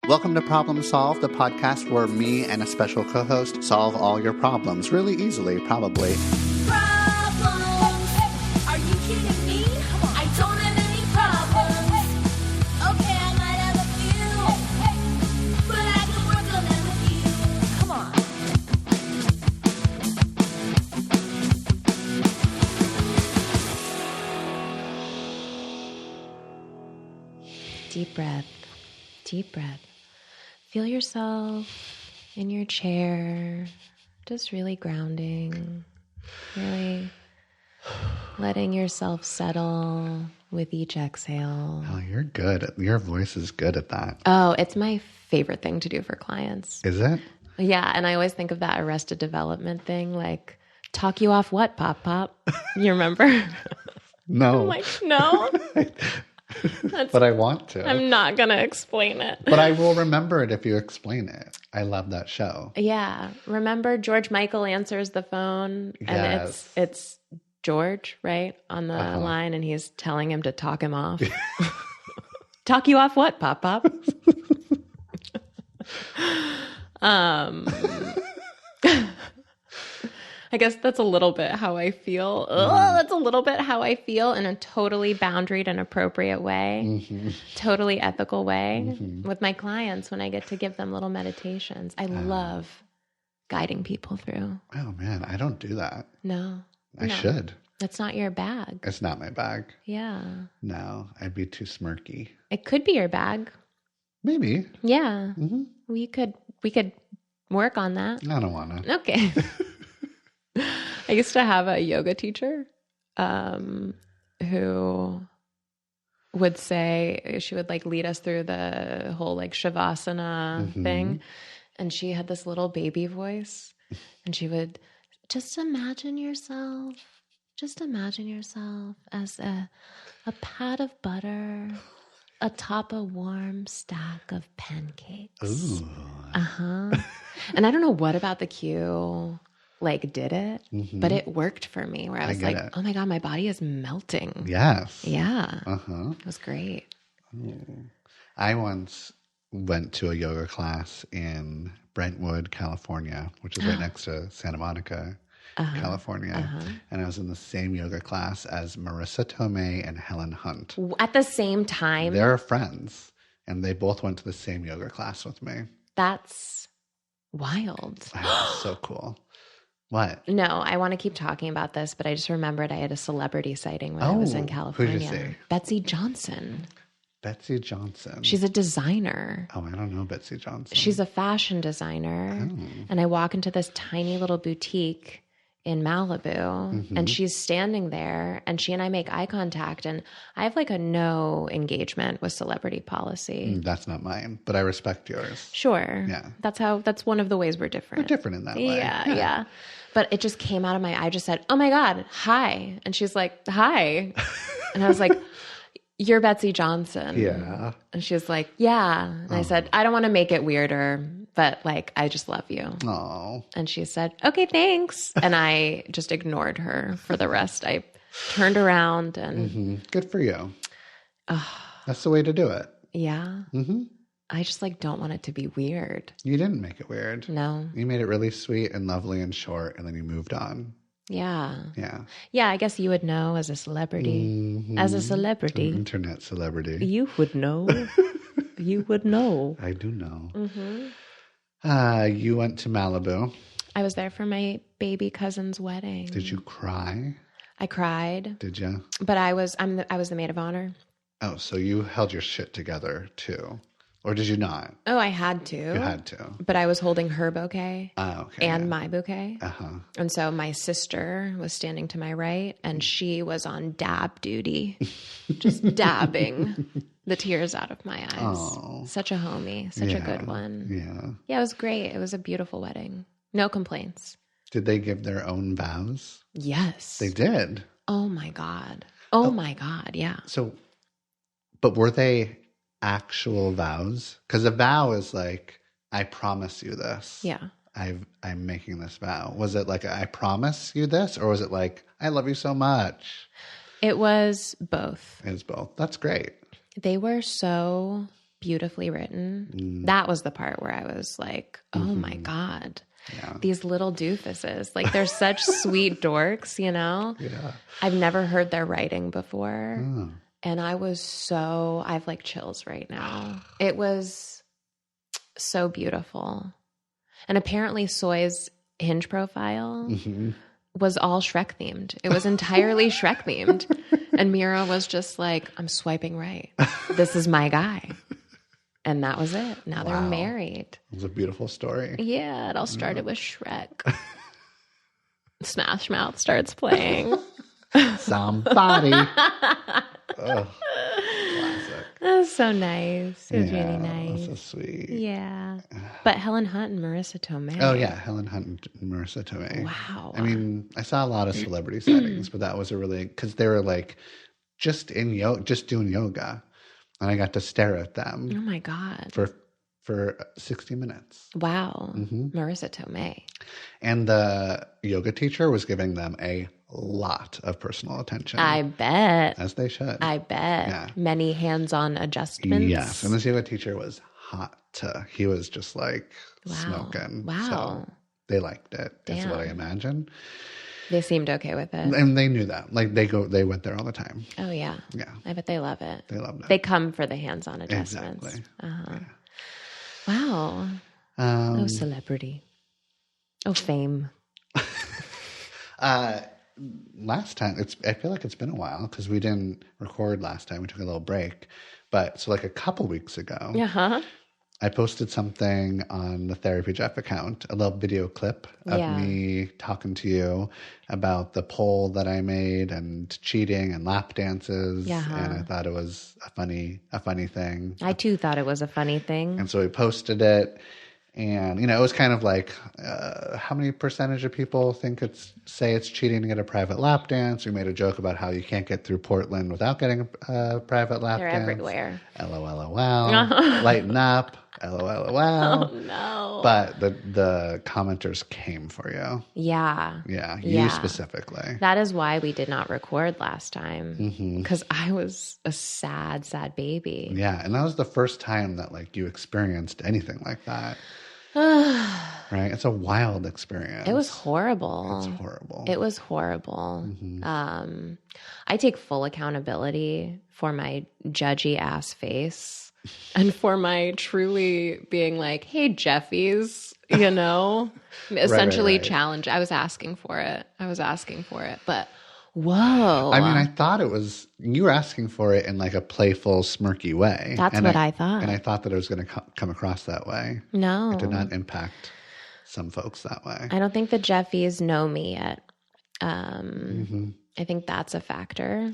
Welcome to Problem Solve, the podcast where me and a special co-host solve all your problems really easily, probably. Problems? Are you kidding me? I don't have any problems. Okay, I might have a few, but I can work on them with you. Come on. Deep breath. Deep breath. Feel yourself in your chair, just really grounding, really letting yourself settle with each exhale. Oh, you're good. Your voice is good at that. Oh, it's my favorite thing to do for clients. Is it? Yeah, and I always think of that Arrested Development thing, like, talk you off what, Pop Pop? You remember? No. I'm like, no? But I want to. I'm not going to explain it. But I will remember it if you explain it. I love that show. Yeah. Remember George Michael answers the phone and Yes. it's George, right? On the line, and he's telling him to talk him off. Talk you off what, Pop Pop? I guess that's a little bit how I feel. That's a little bit how I feel in a totally boundaried and appropriate way, totally ethical way with my clients when I get to give them little meditations. I love guiding people through. Oh, man. I don't do that. No. I should. That's not your bag. It's not my bag. Yeah. No, I'd be too smirky. It could be your bag. Maybe. Yeah. We could work on that. I don't want to. Okay. I used to have a yoga teacher who would say, she would like lead us through the whole like Shavasana thing. And she had this little baby voice, and she would just imagine yourself as a pat of butter atop a warm stack of pancakes. Ooh. And I don't know what about the cue like did it, but it worked for me where I was like, oh my God, my body is melting. Yes. Yeah. It was great. I once went to a yoga class in Brentwood, California, which is right next to Santa Monica, California. And I was in the same yoga class as Marissa Tomei and Helen Hunt. At the same time? They're friends, and they both went to the same yoga class with me. That's wild. So cool. What? No, I want to keep talking about this, but I just remembered I had a celebrity sighting when I was in California. Who did you see? Betsy Johnson. Betsy Johnson. She's a designer. Oh, I don't know Betsy Johnson. She's a fashion designer. And I walk into this tiny little boutique in Malibu, and she's standing there, and she and I make eye contact, and I have like a no engagement with celebrity policy. That's not mine, but I respect yours. Sure. Yeah. That's one of the ways we're different. We're different in that way. Yeah. But it just came out of my eye. I just said, oh my God, hi. And she's like, hi. And I was like, you're Betsy Johnson. Yeah. And she was like, yeah. And I said, I don't want to make it weirder, but like, I just love you. Oh. And she said, okay, thanks. And I just ignored her for the rest. I turned around and. Good for you. That's the way to do it. Yeah. I just like don't want it to be weird. You didn't make it weird. No. You made it really sweet and lovely and short, and then you moved on. Yeah. Yeah. Yeah, I guess you would know as a celebrity. As a celebrity. An internet celebrity. You would know. You would know. I do know. You went to Malibu. I was there for my baby cousin's wedding. Did you cry? I cried. Did you? But I was the maid of honor. Oh, so you held your shit together too. Or did you not? Oh, I had to. You had to. But I was holding her bouquet and my bouquet. And so my sister was standing to my right, and she was on dab duty, just dabbing the tears out of my eyes. Oh. Such a homie. Such a good one. Yeah. Yeah, it was great. It was a beautiful wedding. No complaints. Did they give their own vows? Yes. They did. Oh my God. Oh my God. Yeah. So, but were they actual vows? Because a vow is like, I promise you this. Yeah. I'm making this vow. Was it like, I promise you this? Or was it like, I love you so much? It was both. It was both. That's great. They were so beautifully written. That was the part where I was like, oh my God, these little doofuses. Like they're such sweet dorks, you know? Yeah. I've never heard their writing before. And I have like chills right now. It was so beautiful. And apparently Soy's Hinge profile was all Shrek themed. It was entirely Shrek themed. And Mira was just like, I'm swiping right. This is my guy. And that was it. Now they're married. It was a beautiful story. Yeah, it all started with Shrek. Smash Mouth starts playing. Somebody. Oh, classic. That was so nice. It was really nice. So sweet. Yeah. But Helen Hunt and Marissa Tomei. Oh, yeah. Helen Hunt and Marissa Tomei. Wow. I mean, I saw a lot of celebrity sightings, but that was a really, because they were like just doing yoga. And I got to stare at them. Oh, my God. For 60 minutes. Wow. Marissa Tomei. And the yoga teacher was giving them a lot of personal attention. I bet. As they should. I bet. Yeah. Many hands-on adjustments. Yes. And this yoga teacher was hot. He was just like smoking. Wow. So they liked it, is what I Damn. imagine. They seemed okay with it. And they knew that. Like they went there all the time. Oh, yeah. Yeah. I bet they love it. They loved it. They come for the hands-on adjustments. Exactly. Yeah. Wow. Oh, celebrity. Oh, fame. Last time, I feel like it's been a while because we didn't record last time. We took a little break. But so like a couple weeks ago, I posted something on the Therapy Jeff account, a little video clip of me talking to you about the poll that I made and cheating and lap dances. And I thought it was a funny thing. I too thought it was a funny thing. And so we posted it. And, it was kind of like, how many percentage of people say it's cheating to get a private lap dance? We made a joke about how you can't get through Portland without getting a private lap They're dance. everywhere. LOL. Lighten up. LOL. Oh, no. But the commenters came for you. Yeah. Yeah. You specifically. That is why we did not record last time. Because I was a sad, sad baby. Yeah. And that was the first time that like you experienced anything like that. Right? It's a wild experience. It was horrible. It's horrible. It was horrible. I take full accountability for my judgy ass face and for my truly being like, hey, Jeffies, essentially challenge. I was asking for it. But whoa. I mean, I thought you were asking for it in like a playful, smirky way. That's what I thought. And I thought that it was going to come across that way. No. It did not impact some folks that way. I don't think the Jeffies know me yet. I think that's a factor.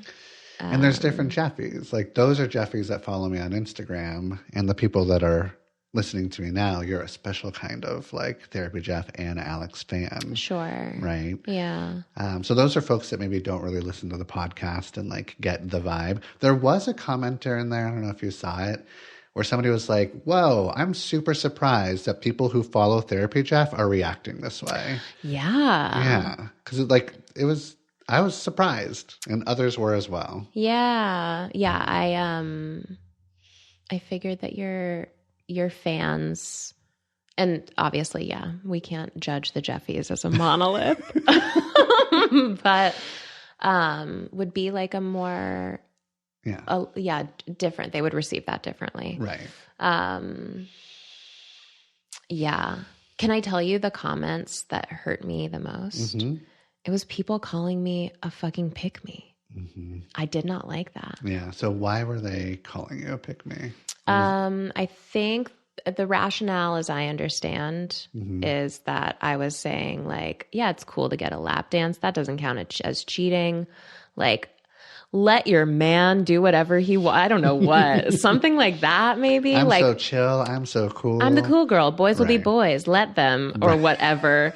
And there's different Jeffies. Like those are Jeffies that follow me on Instagram. And the people that are listening to me now, you're a special kind of like Therapy Jeff and Alex fan. Sure. Right? Yeah. So those are folks that maybe don't really listen to the podcast and like get the vibe. There was a commenter in there, I don't know if you saw it, where somebody was like, whoa, I'm super surprised that people who follow Therapy Jeff are reacting this way. Yeah. Yeah. Because I was surprised and others were as well. Yeah. Yeah. I figured that your fans, and obviously, we can't judge the Jeffies as a monolith, but would be like a more, different. They would receive that differently. Right. Yeah. Can I tell you the comments that hurt me the most? It was people calling me a fucking pick-me. I did not like that. Yeah. So why were they calling you a pick-me? I think the rationale, as I understand, is that I was saying like, yeah, it's cool to get a lap dance. That doesn't count as cheating. Like, let your man do whatever he wants. I don't know what. Something like that, maybe. I'm like, so chill. I'm so cool. I'm the cool girl. Boys will be boys. Let them, or whatever.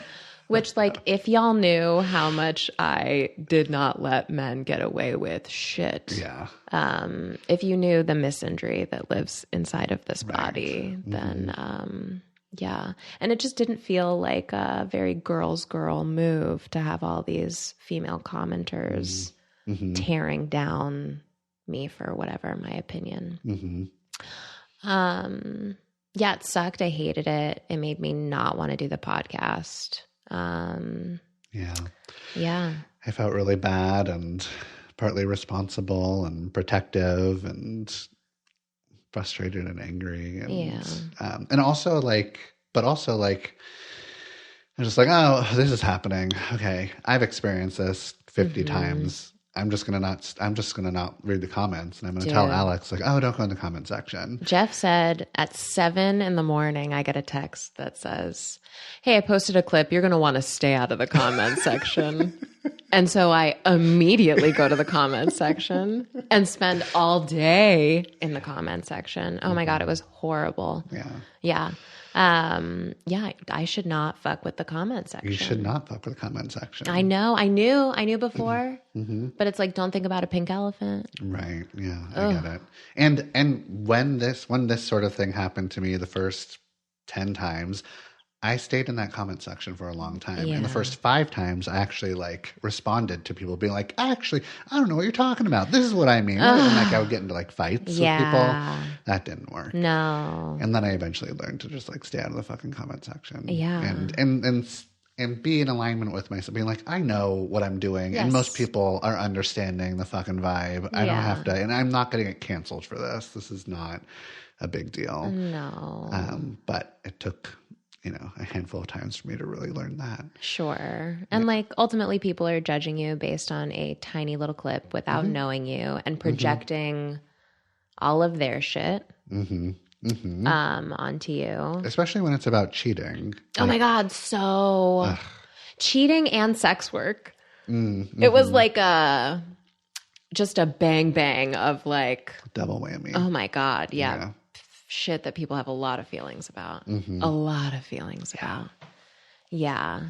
Which, like, if y'all knew how much I did not let men get away with shit. Yeah. If you knew the misandry that lives inside of this body, then, yeah. And it just didn't feel like a very girl move to have all these female commenters tearing down me for whatever my opinion. Yeah, it sucked. I hated it. It made me not want to do the podcast. Yeah. Yeah. I felt really bad and partly responsible and protective and frustrated and angry. And, and also like, but also like, I'm just like, oh, this is happening. Okay. I've experienced this 50 times. I'm just going to not read the comments, and I'm going to tell Alex like, oh, don't go in the comment section. Jeff said at 7 a.m, I get a text that says, hey, I posted a clip. You're going to want to stay out of the comment section. And so I immediately go to the comment section and spend all day in the comment section. Oh my God, it was horrible. Yeah. I should not fuck with the comment section. You should not fuck with the comment section. I know. I knew before, but it's like, don't think about a pink elephant. Right. Yeah, I get it. And when this sort of thing happened to me the first 10 times, I stayed in that comment section for a long time. Yeah. And the first 5 times I actually like responded to people being like, actually, I don't know what you're talking about. This is what I mean. And like I would get into like fights with people. That didn't work. No. And then I eventually learned to just like stay out of the fucking comment section. Yeah. And be in alignment with myself, being like, I know what I'm doing. Yes. And most people are understanding the fucking vibe. I don't have to, and I'm not going to get canceled for this. This is not a big deal. No. But it took, a handful of times for me to really learn that. Sure. And like ultimately people are judging you based on a tiny little clip without knowing you and projecting all of their shit onto you. Especially when it's about cheating. Oh my God. So cheating and sex work. It was like just a bang bang of like double whammy. Oh my God. Yeah. Shit that people have a lot of feelings about. A lot of feelings about. Yeah.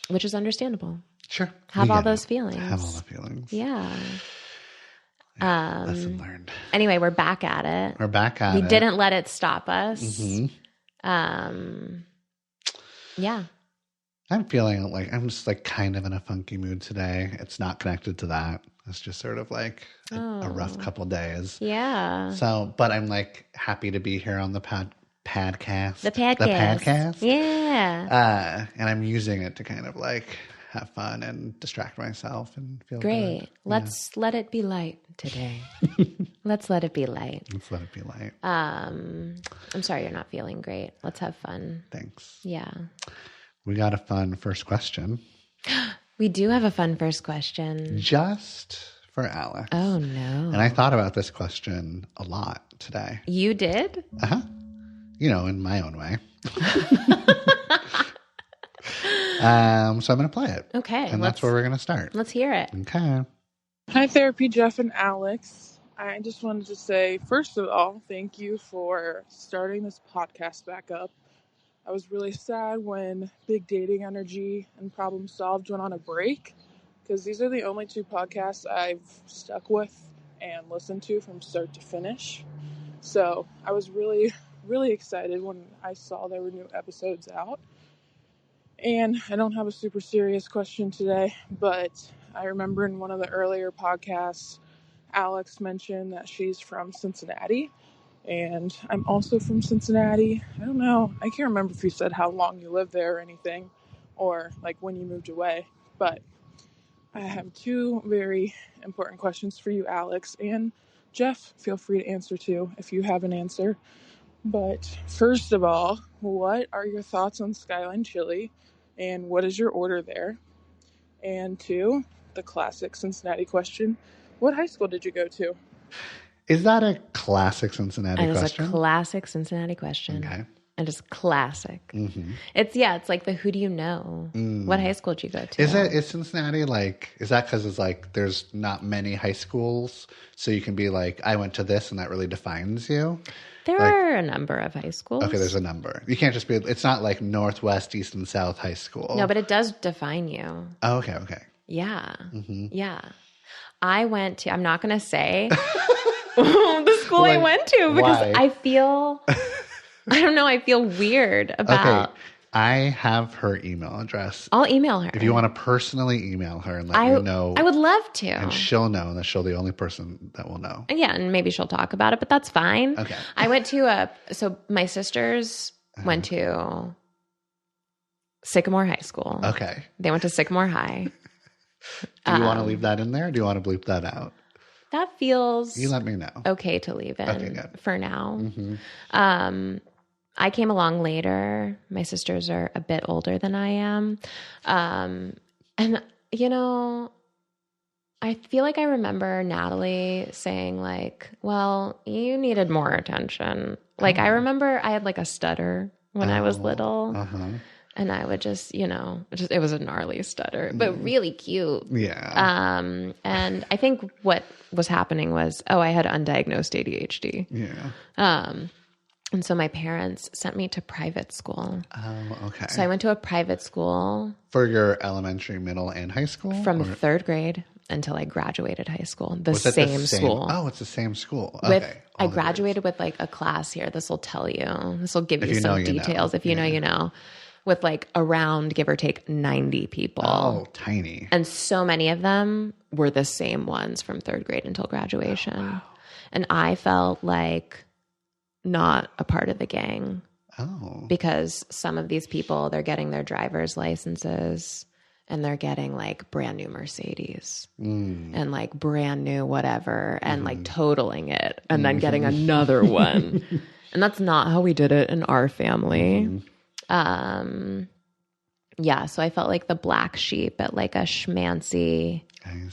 Which is understandable. Sure. Have all those feelings. Have all the feelings. Yeah. Lesson learned. Anyway, we're back at it. We're back at it. We didn't let it stop us. Yeah. I'm feeling like I'm just like kind of in a funky mood today. It's not connected to that. It's just sort of like a rough couple days. Yeah. So, but I'm like happy to be here on the podcast. The podcast. Yeah. And I'm using it to kind of like have fun and distract myself and feel great. Good. Let's let it be light today. Let's let it be light. Let's let it be light. I'm sorry you're not feeling great. Let's have fun. Thanks. Yeah. We got a fun first question. We do have a fun first question. Just for Alex. Oh, no. And I thought about this question a lot today. You did? Uh-huh. In my own way. So I'm going to play it. Okay. And that's where we're going to start. Let's hear it. Okay. Hi, Therapy Jeff and Alex. I just wanted to say, first of all, thank you for starting this podcast back up. I was really sad when Big Dating Energy and Problem Solved went on a break, because these are the only 2 podcasts I've stuck with and listened to from start to finish. So I was really, really excited when I saw there were new episodes out. And I don't have a super serious question today, but I remember in one of the earlier podcasts, Alex mentioned that she's from Cincinnati. And I'm also from Cincinnati. I don't know. I can't remember if you said how long you lived there or anything, or like when you moved away. But I have 2 very important questions for you, Alex. And Jeff, feel free to answer too if you have an answer. But first of all, what are your thoughts on Skyline Chili? And what is your order there? And 2, the classic Cincinnati question. What high school did you go to? Is that a classic Cincinnati question? It is a classic Cincinnati question. Okay. It is classic. It's like the who do you know? What high school did you go to? Is Cincinnati is that because it's like there's not many high schools, so you can be like, I went to this and that really defines you? There are a number of high schools. Okay, there's a number. You can't just be, it's not like Northwest, East, and South high school. No, but it does define you. Oh, okay. Yeah. Yeah. I went to, I'm not going to say the school I went to because why? I feel weird about. Okay. I have her email address. I'll email her. If you want to personally email her and let me know. I would love to. And she'll know that she'll the only person that will know. Yeah, and maybe she'll talk about it, but that's fine. Okay. I went to so my sisters went to Sycamore High School. Okay. They went to Sycamore High. Do you want to leave that in there? Or do you want to bleep that out? That feels You let me know. okay to leave in for now. Mm-hmm. I came along later. My sisters are a bit older than I am. And, you know, I feel like I remember Natalie saying like, well, you needed more attention. Like, I remember I had like a stutter when I was little. And I would just, you know, it was a gnarly stutter, but really cute. Yeah. And I think what was happening was, I had undiagnosed ADHD. Yeah. And so my parents sent me to private school. Oh, okay. So I went to a private school. For your elementary, middle, and high school? From third grade until I graduated high school. The Was it same school. Oh, it's the same school. Okay. I graduated with like a class here. This will tell you. This will give you some details. If you know, you know. With like around, give or take, 90 people. Oh, tiny. And so many of them were the same ones from third grade until graduation. Oh, wow. And I felt like not a part of the gang. Oh. Because some of these people, they're getting their driver's licenses and they're getting like brand new Mercedes and like brand new whatever and like totaling it and then getting another one. And that's not how we did it in our family. Yeah, so I felt like the black sheep at like a schmancy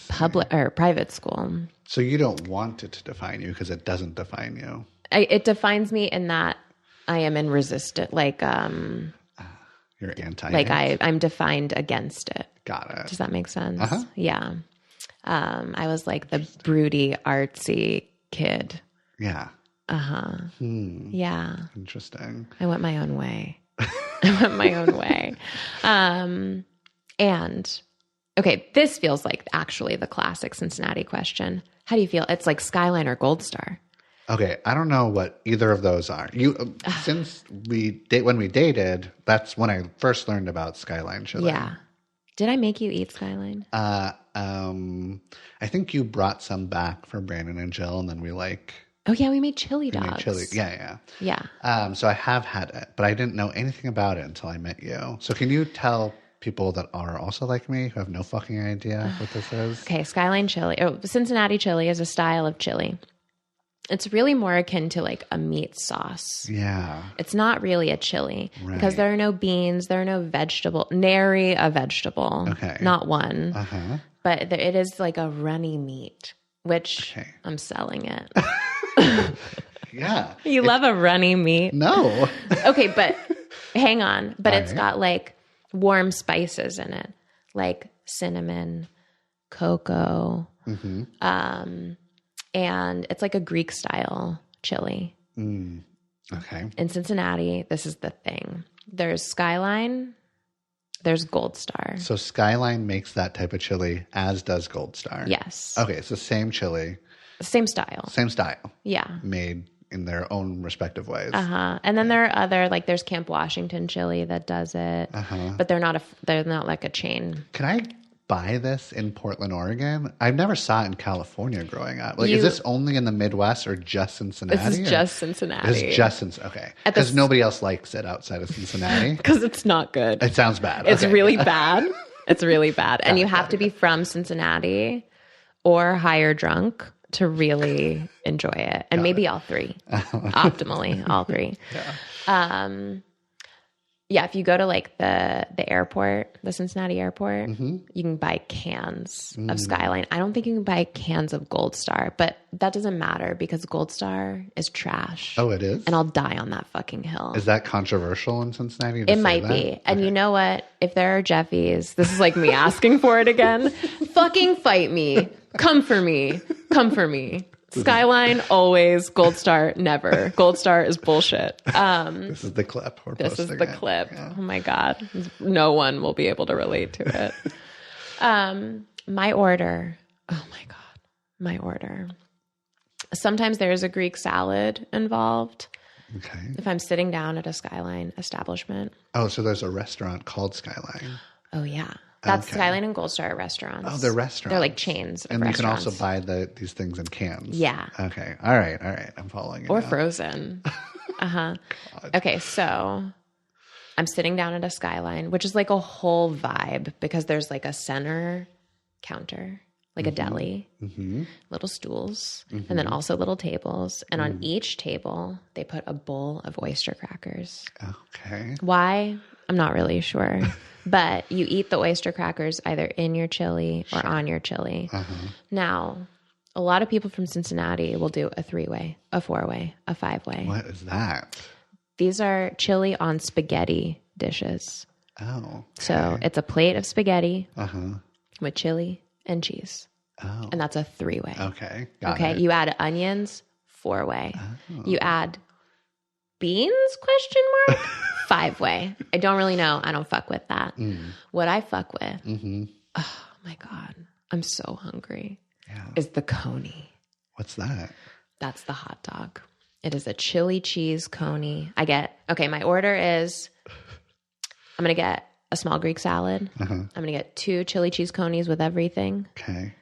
public or private school. So you don't want it to define you because it doesn't define you. It defines me in that I am in resistance, like you're anti. Like I'm defined against it. Got it. Does that make sense? Yeah. I was like the broody, artsy kid. Yeah. Yeah. Interesting. I went my own way. And okay, this feels like actually the classic Cincinnati question. How do you feel? It's like Skyline or Gold Star. Okay, I don't know what either of those are. You since when we dated, that's when I first learned about Skyline Chili. Yeah. Did I make you eat Skyline? I think you brought some back for Brandon and Jill, and then we Oh yeah, we made chili dogs. made chili. Yeah. Yeah. So I have had it, but I didn't know anything about it until I met you. So can you tell people that are also like me who have no fucking idea what this is? Okay, Skyline Chili. Cincinnati chili is a style of chili. It's really more akin to like a meat sauce. Yeah. It's not really a chili because there are no beans, there are no vegetable, nary a vegetable. Okay. Not one. But it is like a runny meat, which I'm selling it. Yeah. You love a runny meat? No. Okay, but hang on. But it's right. got like warm spices in it, like cinnamon, cocoa, and it's like a Greek style chili. Okay. In Cincinnati, this is the thing. There's Skyline, there's Gold Star. So Skyline makes that type of chili, as does Gold Star. Yes. Okay, it's the same chili. Same style. Same style. Yeah. Made in their own respective ways. And then there are other, like there's Camp Washington chili that does it, but they're not like a chain. Can I buy this in Portland, Oregon? I've never saw it in California growing up. Like, is this only in the Midwest or just Cincinnati? This is just Cincinnati. It's just Cincinnati. Okay. Because nobody else likes it outside of Cincinnati. Because it's not good. It sounds bad. It's really bad. It's really bad. And you have to be from Cincinnati or higher drunk to really enjoy it. And maybe all three. Optimally, all three. Yeah. Yeah, if you go to like the airport, the Cincinnati airport, you can buy cans of Skyline. I don't think you can buy cans of Gold Star, but that doesn't matter because Gold Star is trash. Oh, it is? And I'll die on that fucking hill. Is that controversial in Cincinnati? It might be. And you know what? If there are Jeffies, this is like me asking for it again. Fucking fight me. Come for me. Come for me. Skyline, always. Gold Star, never. Gold Star is bullshit. This is the clip. This is the clip. Yeah. Oh my God. No one will be able to relate to it. My order. Oh my God. My order. Sometimes there's a Greek salad involved. Okay. If I'm sitting down at a Skyline establishment. Oh, so there's a restaurant called Skyline. Oh, yeah. That's Okay. Skyline and Gold Star restaurants. Oh, they're restaurants. They're like chains of and restaurants. you can also buy these things in cans. Yeah. Okay. All right. I'm following you Or now. frozen. Okay, so I'm sitting down at a Skyline, which is like a whole vibe because there's like a center counter, like a deli, little stools, and then also little tables. And on each table, they put a bowl of oyster crackers. Okay. Why? I'm not really sure. But you eat the oyster crackers either in your chili or on your chili. Now, a lot of people from Cincinnati will do a 3-way, a 4-way, a 5-way. What is that? These are chili on spaghetti dishes. Oh. Okay. So it's a plate of spaghetti with chili and cheese. Oh. And that's a 3-way. Okay. Got Okay. it. You add onions, 4-way. You add beans, question mark? 5-way. I don't really know. I don't fuck with that. What I fuck with, oh my God, I'm so hungry, is the coney. What's that? That's the hot dog. It is a chili cheese coney. My order is, I'm going to get a small Greek salad. I'm going to get 2 chili cheese conies with everything. Okay.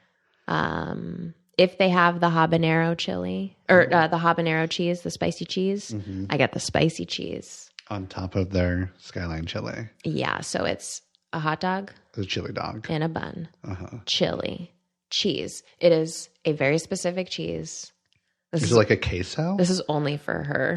If they have the habanero chili, or the habanero cheese, the spicy cheese, I get the spicy cheese. On top of their Skyline Chili. Yeah, so it's a hot dog The chili dog. in a bun, chili, cheese. It is a very specific cheese. Is it like a queso? This is only for her.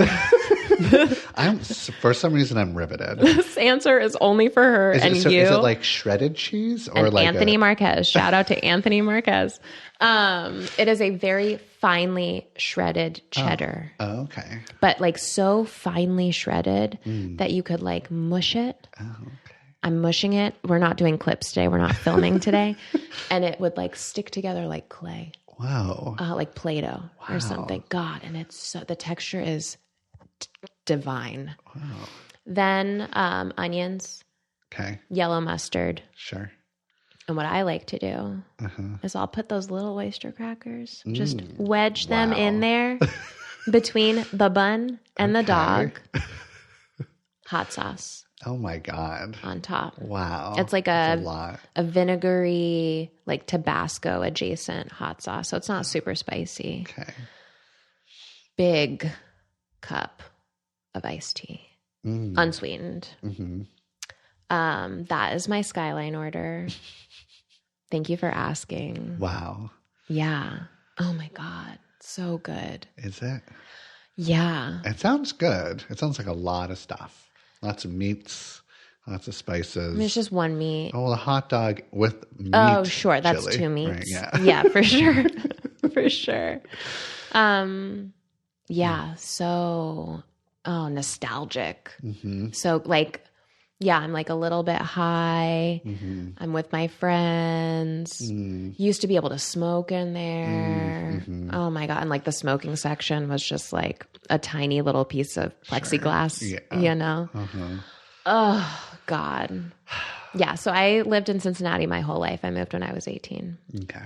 For some reason, I'm riveted. This answer is only for her Is and it, so you. is it like shredded cheese or and like Anthony Marquez. Shout out to Anthony Marquez. It is a very finely shredded cheddar. Oh, okay. But like so finely shredded that you could like mush it. Oh, okay. I'm mushing it. We're not doing clips today. We're not filming today. And it would like stick together like clay. Wow. Like Play-Doh or something. God, and it's so, the texture is divine. Wow. Then onions, Okay. yellow mustard. Sure. And what I like to do is I'll put those little oyster crackers, just wedge them in there between the bun and the dog. Hot sauce Oh my God. on top. Wow. It's like That's a lot. a vinegary, like Tabasco adjacent hot sauce. So it's not super spicy. Okay. Big cup of iced tea, unsweetened. That is my Skyline order. Thank you for asking. Wow. Yeah. Oh my God. So good. Is it? Yeah. It sounds good. It sounds like a lot of stuff. Lots of meats, lots of spices. I mean, it's just one meat. Oh, the hot dog with meat. Oh, sure. That's chili. 2 meats. Right, yeah. Yeah, for sure. For sure. Yeah. So, nostalgic. So like, yeah, I'm like a little bit high. I'm with my friends. Used to be able to smoke in there. Oh my God. And like the smoking section was just like a tiny little piece of plexiglass, you know? Oh God. Yeah. So I lived in Cincinnati my whole life. I moved when I was 18. Okay.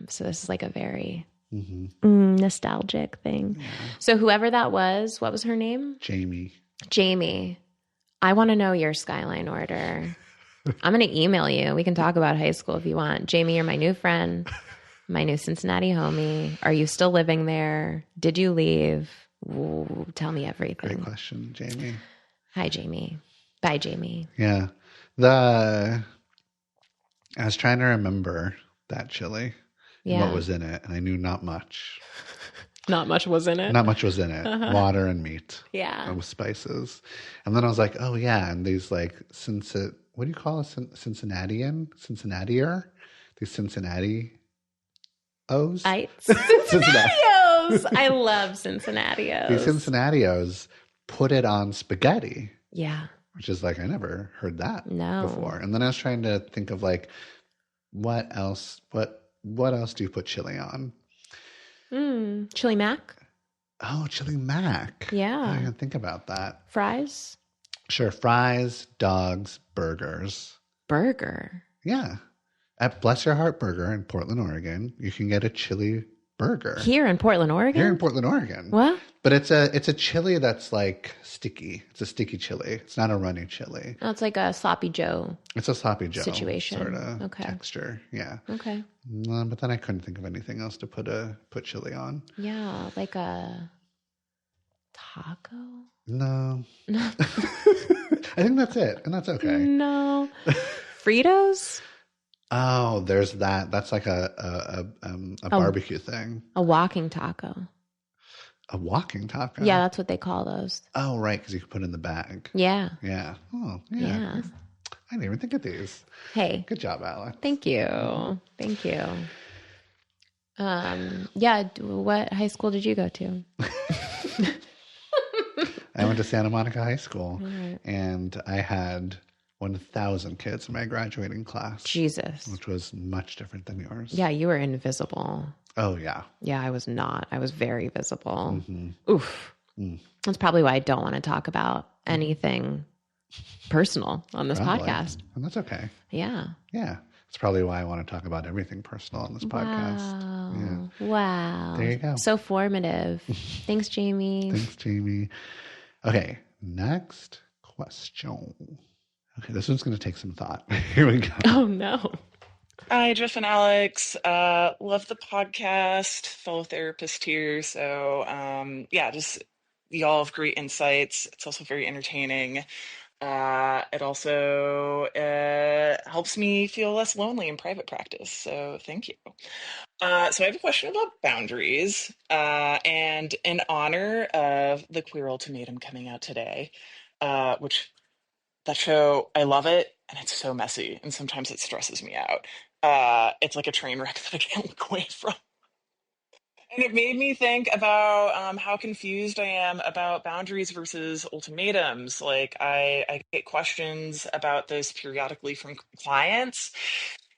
So this is like a very nostalgic thing. Yeah. So whoever that was, what was her name? Jamie. I want to know your Skyline order. I'm going to email you. We can talk about high school if you want. Jamie, you're my new friend, my new Cincinnati homie. Are you still living there? Did you leave? Ooh, tell me everything. Great question, Jamie. Hi, Jamie. Bye, Jamie. Yeah. I was trying to remember that chili and what was in it, and I knew not much. Not much was in it. Not much was in it. Water and meat. Yeah. With spices. And then I was like, oh, yeah. And these like, what do you call a Cincinnatian? Cincinnatier? These Cincinnati-Os? Cincinnatios! I love Cincinnatios. These Cincinnatios put it on spaghetti. Yeah. Which is like, I never heard that No. before. And then I was trying to think of like, what else do you put chili on? Chili mac? Oh, chili mac. Yeah. I didn't think about that. Fries? Sure. Fries, dogs, burgers. Burger? Yeah. At Bless Your Heart Burger in Portland, Oregon, you can get a chili burger. Here in Portland, Oregon? Here in Portland, Oregon. What? But it's a chili that's like sticky. It's a sticky chili. It's not a runny chili. Oh, it's like a sloppy Joe. It's a sloppy Joe situation. sort of texture. Yeah. Okay. But then I couldn't think of anything else to put chili on. Yeah, like a taco? No. I think that's it, and that's okay. No. Fritos? Oh, there's that. That's like a barbecue thing. A walking taco. A walking taco? Yeah, that's what they call those. Oh, right, because you can put it in the bag. Yeah. Yeah. Oh, yeah. I didn't even think of these. Hey. Good job, Alex. Thank you. Thank you. Yeah, what high school did you go to? I went to Santa Monica High School, and I had 1,000 kids in my graduating class. Jesus. Which was much different than yours. Yeah, you were invisible. Oh, yeah. Yeah, I was not. I was very visible. Mm-hmm. Oof. That's probably why I don't want to talk about anything personal on this podcast. And that's okay. Yeah. Yeah. It's probably why I want to talk about everything personal on this podcast. Yeah. Wow. There you go. So formative. Thanks, Jamie. Thanks, Jamie. Okay, next question. Okay, this one's going to take some thought. Here we go. Oh, no. Hi, Jeff and Alex. Love the podcast, fellow therapist here. So, just y'all have great insights. It's also very entertaining. It also helps me feel less lonely in private practice. So, thank you. So I have a question about boundaries, and in honor of the Queer Ultimatum coming out today, which that show, I love it, and it's so messy, and sometimes it stresses me out. It's like a train wreck that I can't look away from. And it made me think about how confused I am about boundaries versus ultimatums. Like, I get questions about this periodically from clients,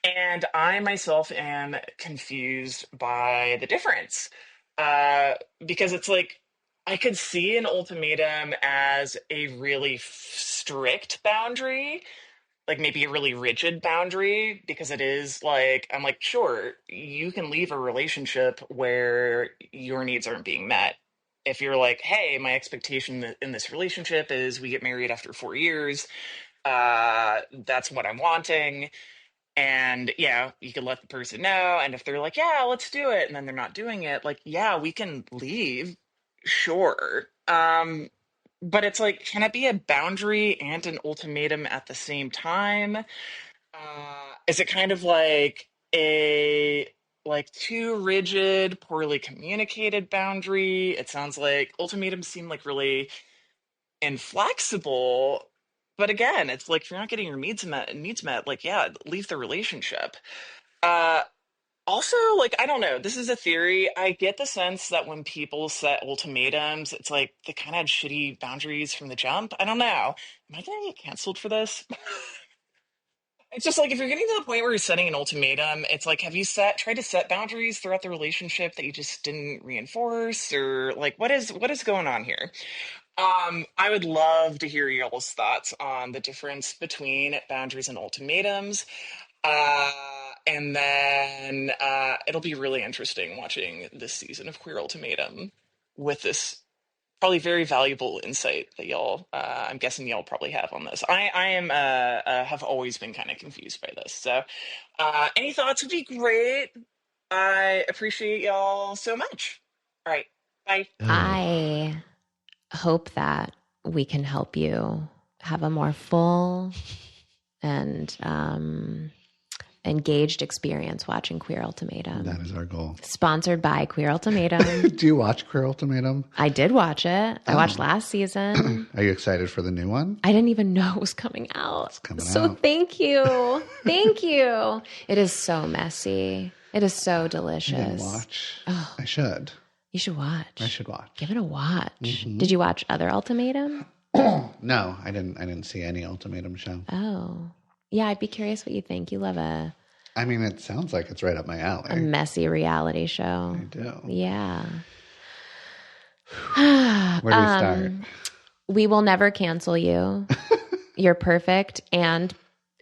and I myself am confused by the difference. Because it's like, I could see an ultimatum as a really strict boundary, like maybe a really rigid boundary, because it is like, I'm like, sure, you can leave a relationship where your needs aren't being met. If you're like, hey, my expectation in this relationship is we get married after 4 years, that's what I'm wanting. And yeah, you can let the person know. And if they're like, yeah, let's do it, and then they're not doing it, like, yeah, we can leave. Sure. But it's like, can it be a boundary and an ultimatum at the same time? Is it kind of like a too rigid, poorly communicated boundary? It sounds like ultimatums seem like really inflexible. But again, it's like, if you're not getting your needs met, like, yeah, leave the relationship. Also, like, I don't know, this is a theory. I get the sense that when people set ultimatums, it's like they kind of had shitty boundaries from the jump. I don't know. Am I going to get canceled for this? It's just like, if you're getting to the point where you're setting an ultimatum, it's like, have you tried to set boundaries throughout the relationship that you just didn't reinforce? Or like, what is going on here? I would love to hear y'all's thoughts on the difference between boundaries and ultimatums. And then it'll be really interesting watching this season of Queer Ultimatum with this probably very valuable insight that y'all, I'm guessing y'all probably have on this. I have always been kind of confused by this. So any thoughts would be great. I appreciate y'all so much. All right. Bye. I hope that we can help you have a more full and engaged experience watching Queer Ultimatum. That is our goal. Sponsored by Queer Ultimatum. Do you watch Queer Ultimatum? I did watch it. I watched last season. Are you excited for the new one? I didn't even know it was coming out. It's coming so out. Thank you. Thank you. It is so messy. It is so delicious. I didn't watch. Oh. I should. You should watch. I should watch. Give it a watch. Mm-hmm. Did you watch other Ultimatum? No, I didn't see any Ultimatum show. Oh. Yeah, I'd be curious what you think. You love I mean, it sounds like it's right up my alley. A messy reality show. I do. Yeah. Where do we start? We will never cancel you. You're perfect and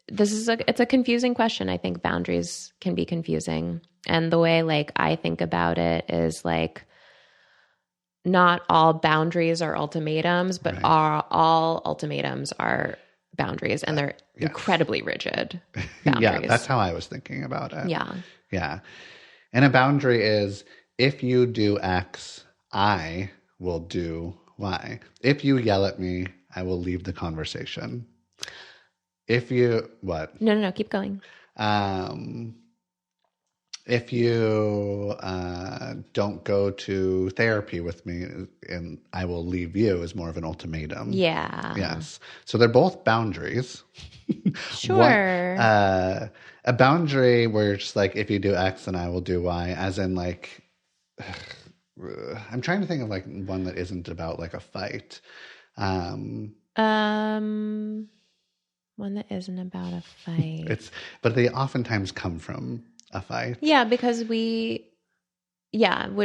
it's a confusing question. I think boundaries can be confusing. And the way like I think about it is like not all boundaries are ultimatums, but all ultimatums are boundaries, and they're incredibly rigid boundaries. Yeah, that's how I was thinking about it. Yeah. Yeah. And a boundary is, if you do X, I will do Y. If you yell at me, I will leave the conversation. If you, what? No, keep going. If you don't go to therapy with me, and I will leave you, is more of an ultimatum. Yeah. Yes. So they're both boundaries. Sure. A boundary where it's like, if you do X, then I will do Y, as in like, I'm trying to think of like one that isn't about like a fight. One that isn't about a fight. But they oftentimes come from a fight. Yeah, because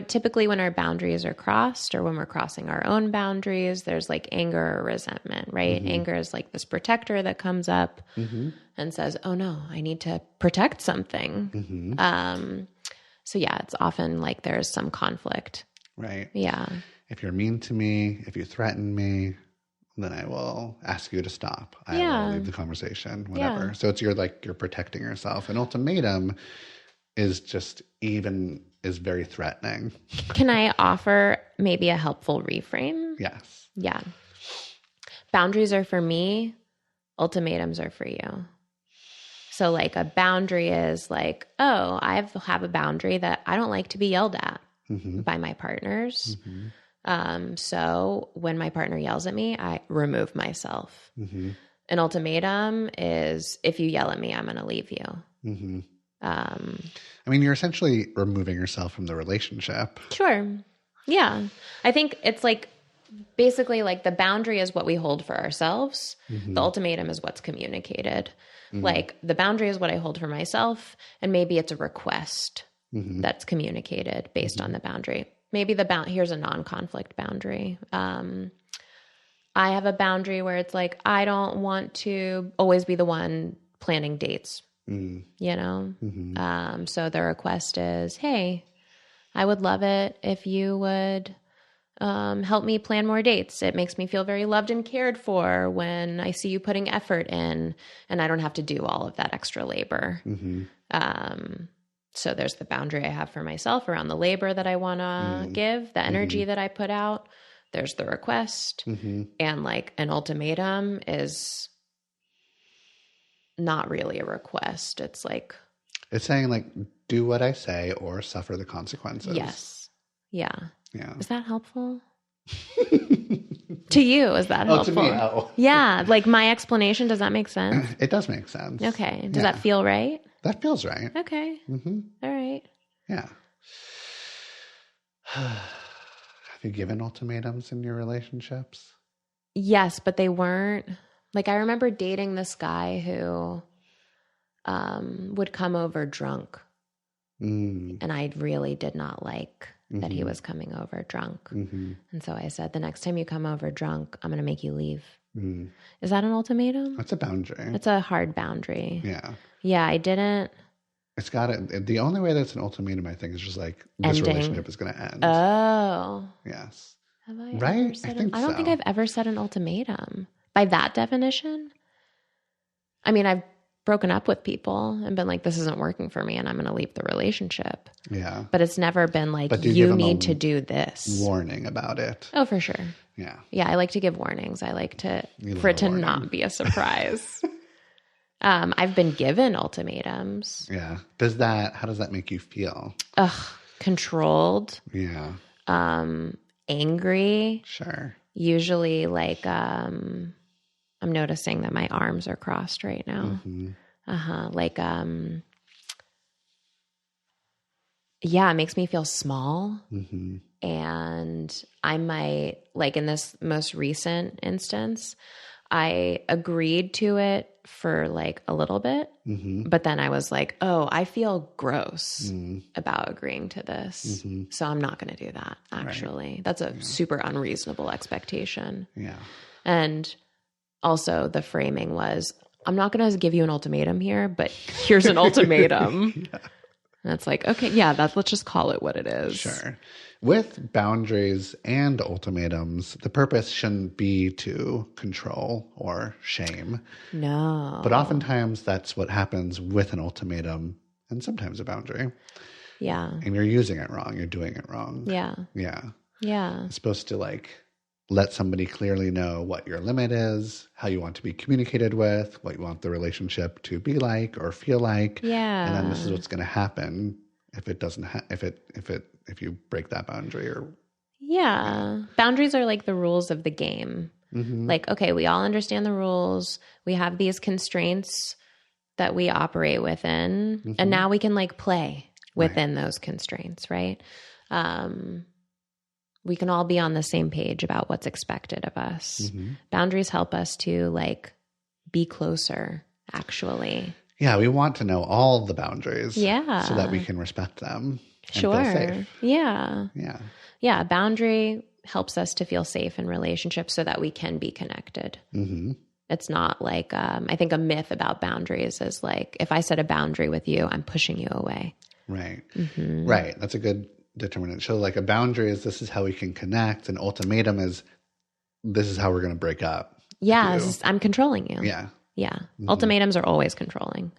typically when our boundaries are crossed, or when we're crossing our own boundaries, there's like anger or resentment, right? Mm-hmm. Anger is like this protector that comes up and says, oh no, I need to protect something. Mm-hmm. So yeah, it's often like there's some conflict. Right. Yeah. If you're mean to me, if you threaten me, then I will ask you to stop. I will leave the conversation, whatever. Yeah. So it's you're protecting yourself. An ultimatum is very threatening. Can I offer maybe a helpful reframe? Yes. Yeah. Boundaries are for me. Ultimatums are for you. So like a boundary is like, oh, I have a boundary that I don't like to be yelled at by my partners. Mm-hmm. So when my partner yells at me, I remove myself. Mm-hmm. An ultimatum is, if you yell at me, I'm going to leave you. Mm-hmm. I mean, you're essentially removing yourself from the relationship. Sure. Yeah. I think it's like, basically like the boundary is what we hold for ourselves. Mm-hmm. The ultimatum is what's communicated. Mm-hmm. Like the boundary is what I hold for myself, and maybe it's a request that's communicated based on the boundary. Maybe here's a non-conflict boundary. I have a boundary where it's like, I don't want to always be the one planning dates, you know? Mm-hmm. So the request is, hey, I would love it if you would help me plan more dates. It makes me feel very loved and cared for when I see you putting effort in, and I don't have to do all of that extra labor. Mm-hmm. So there's the boundary I have for myself around the labor that I want to give, the energy that I put out. There's the request. And like an ultimatum is not really a request. It's like, it's saying like, do what I say or suffer the consequences. Yes. Yeah. Yeah. Is that helpful? To you, is that helpful? To me, oh. Yeah. Like my explanation, does that make sense? It does make sense. Okay. Does that feel right? That feels right. Okay. Mm-hmm. All right. Yeah. Have you given ultimatums in your relationships? Yes, but they weren't. Like I remember dating this guy who would come over drunk. And I really did not like that he was coming over drunk. And so I said, the next time you come over drunk, I'm going to make you leave. Is that an ultimatum? That's a boundary. It's a hard boundary. Yeah. Yeah, I didn't. It's got it. The only way that's an ultimatum, I think, is just like this relationship is going to end. Oh. Yes. Have I right? Ever said I don't think I've ever said an ultimatum. By that definition? I mean, I've broken up with people and been like, this isn't working for me and I'm going to leave the relationship. Yeah. But it's never been like, you need to do this. Warning about it. Oh, for sure. Yeah. Yeah, I like to give warnings. I like for it to not be a surprise. I've been given ultimatums. Yeah. How does that make you feel? Controlled. Yeah. Angry. Sure. Usually like, I'm noticing that my arms are crossed right now. Like, yeah, it makes me feel small. And I might, like in this most recent instance, I agreed to it for like a little bit, but then I was like, oh, I feel gross about agreeing to this. So I'm not going to do that, actually. Right. That's a super unreasonable expectation. Yeah. And also the framing was, I'm not going to give you an ultimatum here, but here's an ultimatum. And it's like, okay, yeah, let's just call it what it is. Sure. With boundaries and ultimatums, the purpose shouldn't be to control or shame. No. But oftentimes that's what happens with an ultimatum and sometimes a boundary. Yeah. And you're using it wrong. You're doing it wrong. Yeah. Yeah. Yeah. It's supposed to let somebody clearly know what your limit is, how you want to be communicated with, what you want the relationship to be like or feel like. Yeah. And then this is what's going to happen if it doesn't if you break that boundary or boundaries are like the rules of the game. Like, okay, we all understand the rules. We have these constraints that we operate within, and now we can like play within those constraints, right? We can all be on the same page about what's expected of us. Boundaries help us to like be closer, actually. Yeah, we want to know all the boundaries. Yeah. So that we can respect them. And Sure. feel safe. Yeah. Yeah. Yeah. A boundary helps us to feel safe in relationships so that we can be connected. It's not like, I think a myth about boundaries is like, if I set a boundary with you, I'm pushing you away. Right. Right. That's a good determinant. So like a boundary is this is how we can connect. An ultimatum is this is how we're going to break up. Yeah. I'm controlling you. Yeah. Yeah. Ultimatums are always controlling.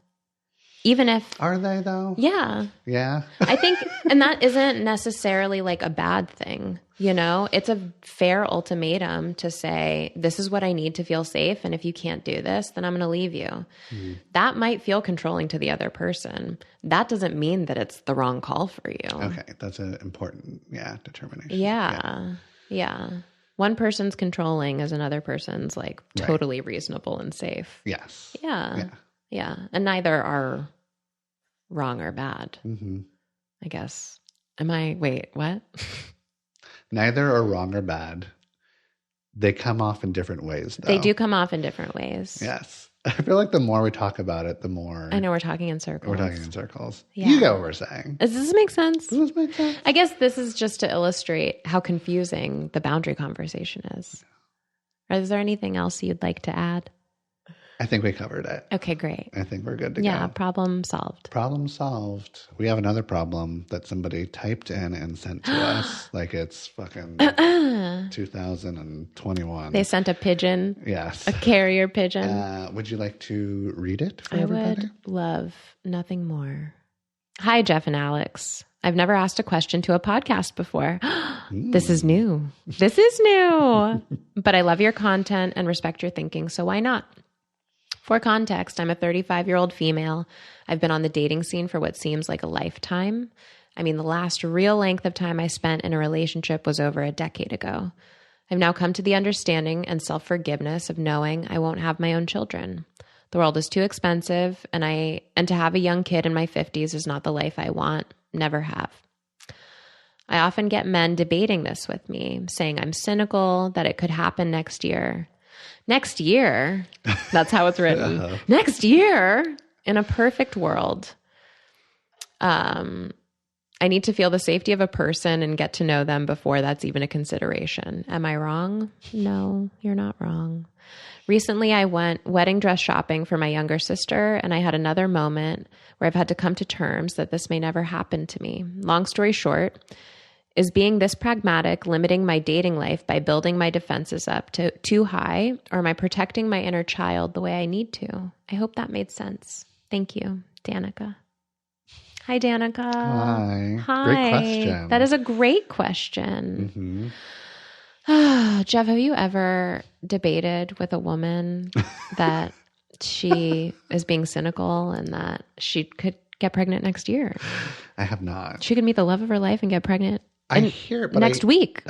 Even if... Are they though? Yeah. Yeah. I think, and that isn't necessarily like a bad thing, you know? It's a fair ultimatum to say, this is what I need to feel safe, and if you can't do this, then I'm going to leave you. That might feel controlling to the other person. That doesn't mean that it's the wrong call for you. Okay. That's an important, determination. Yeah. One person's controlling as another person's like totally reasonable and safe. Yes. Yeah. And neither are wrong or bad. I guess. Wait, what? Neither are wrong or bad. They come off in different ways, though. They do come off in different ways. Yes. I feel like the more we talk about it, the more... I know we're talking in circles. We're talking in circles. Yeah. You get what we're saying. Does this make sense? Does this make sense? I guess this is just to illustrate how confusing the boundary conversation is. Is there anything else you'd like to add? I think we covered it. Okay, great. I think we're good to go. Yeah, problem solved. Problem solved. We have another problem that somebody typed in and sent to us like it's fucking 2021. They sent a pigeon. Yes. A carrier pigeon. Would you like to read it for I everybody? would love nothing more. Hi, Jeff and Alex. I've never asked a question to a podcast before. This is new. This is new. But I love your content and respect your thinking, so why not? For context, I'm a 35-year-old female. I've been on the dating scene for what seems like a lifetime. I mean, the last real length of time I spent in a relationship was over a decade ago. I've now come to the understanding and self-forgiveness of knowing I won't have my own children. The world is too expensive, and to have a young kid in my 50s is not the life I want, never have. I often get men debating this with me, saying I'm cynical, that it could happen next year. Next year, that's how it's written. Next year, in a perfect world, I need to feel the safety of a person and get to know them before that's even a consideration. Am I wrong? No, you're not wrong. Recently, I went wedding dress shopping for my younger sister, and I had another moment where I've had to come to terms that this may never happen to me. Long story short, is being this pragmatic limiting my dating life by building my defenses up to too high, or am I protecting my inner child the way I need to? I hope that made sense. Thank you, Danica. Hi, Danica. Hi. Great question. That is a great question. Jeff, have you ever debated with a woman that she is being cynical and that she could get pregnant next year? I have not. She could meet the love of her life and get pregnant next week.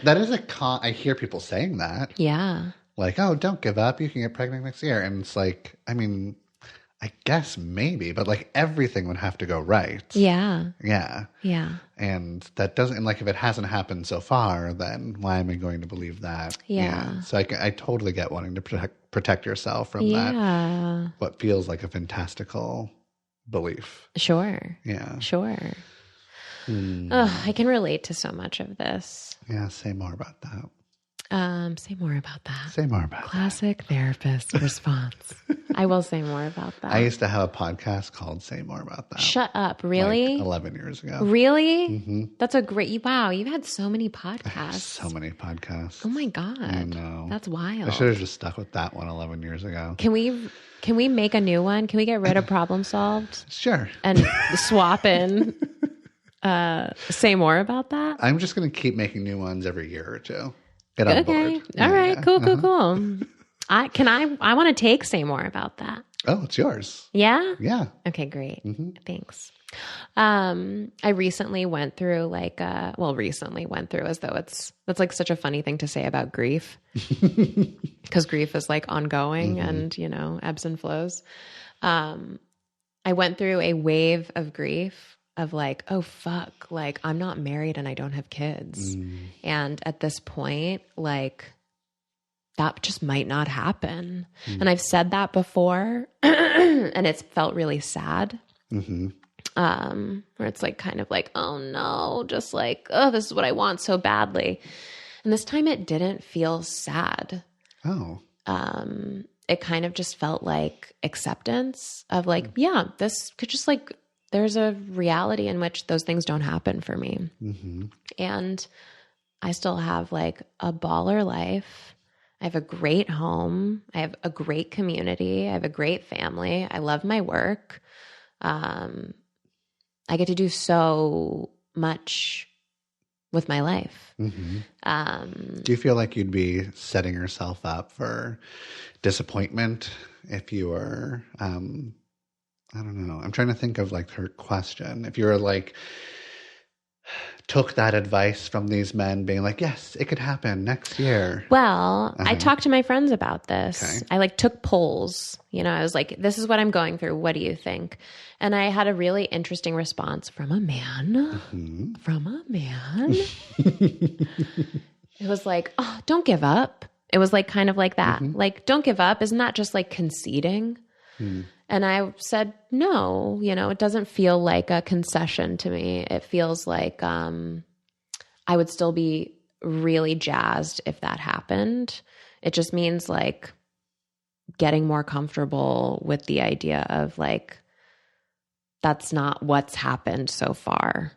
That is I hear people saying that. Yeah. Like, oh, don't give up. You can get pregnant next year. And it's like, I mean, I guess maybe, but like everything would have to go right. Yeah. Yeah. Yeah. And that doesn't, and like if it hasn't happened so far, then why am I going to believe that? Yeah. So I totally get wanting to protect yourself from that, what feels like a fantastical belief. Sure. Yeah. Sure. I can relate to so much of this. Yeah, say more about that. Say more about that. Say more about Classic therapist response. I will say more about that. I used to have a podcast called Say More About That. Shut up. Really? Like 11 years ago. Really? Mm-hmm. That's a great, wow. You've had so many podcasts. So many podcasts. Oh my God. I know. That's wild. I should have just stuck with that one 11 years ago. Can we make a new one? Can we get rid of Problem Solved Sure. and swap in Say More About That? I'm just going to keep making new ones every year or two. Get on Okay. board. All right. Yeah. Cool. I want to take Say More About That. Oh, it's yours. Yeah? Yeah. Okay, great. Thanks. I recently went through as though that's like such a funny thing to say about grief because grief is like ongoing and, ebbs and flows. I went through a wave of grief of like, oh fuck, like I'm not married and I don't have kids. And at this point, like that just might not happen. And I've said that before and it's felt really sad. Where it's like kind of like, oh no, just like, oh, this is what I want so badly. And this time it didn't feel sad. Oh. It kind of just felt like acceptance of like, yeah, this could just like, there's a reality in which those things don't happen for me. And I still have like a baller life. I have a great home. I have a great community. I have a great family. I love my work. I get to do so much with my life. Do you feel like you'd be setting yourself up for disappointment if you were, I don't know. I'm trying to think of like her question. If you were like, took that advice from these men being like, yes, it could happen next year. Well, I talked to my friends about this. Okay. I like took polls, I was like, this is what I'm going through. What do you think? And I had a really interesting response from a man, It was like, oh, don't give up. It was like, kind of like that. Like, don't give up. Isn't that just like conceding? And I said, no, it doesn't feel like a concession to me. It feels like I would still be really jazzed if that happened. It just means like getting more comfortable with the idea of like, that's not what's happened so far.